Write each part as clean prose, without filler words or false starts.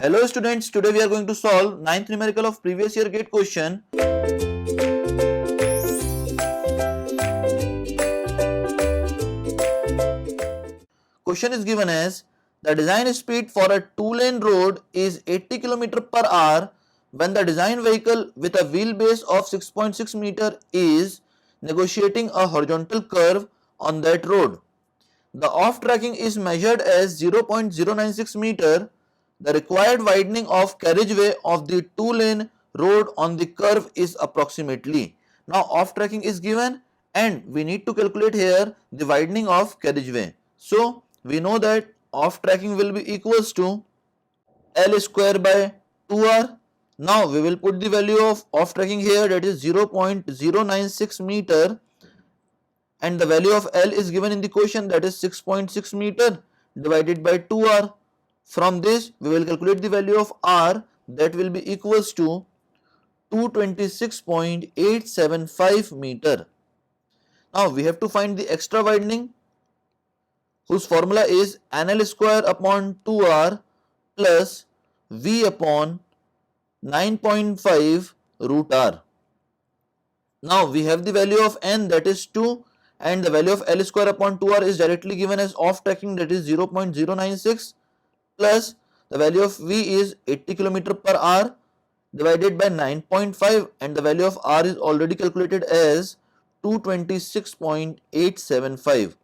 Hello students, today we are going to solve 9th numerical of previous year gate question. Question is given as the design speed for a two-lane road is 80 km per hour when the design vehicle with a wheelbase of 6.6 meter is negotiating a horizontal curve on that road. The off-tracking is measured as 0.096 meter. The required widening of carriageway of the two-lane road on the curve is approximately. Now off-tracking is given and we need to calculate here the widening of carriageway. So we know that off-tracking will be equals to L square by 2R. Now we will put the value of off-tracking here, that is 0.096 meter, and the value of L is given in the question, that is 6.6 meter divided by 2R. From this we will calculate the value of R, that will be equals to 226.875 meter. Now we have to find the extra widening, whose formula is NL square upon 2R plus V upon 9.5 root R. Now we have the value of N, that is 2, and the value of L square upon 2R is directly given as off-tracking, that is 0.096, plus the value of V is 80 km per hour divided by 9.5, and the value of R is already calculated as 226.875.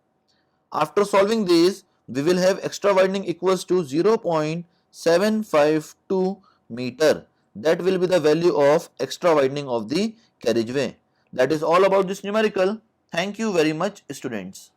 After solving this, we will have extra widening equals to 0.752 meter. That will be the value of extra widening of the carriageway. That is all about this numerical. Thank you very much, students.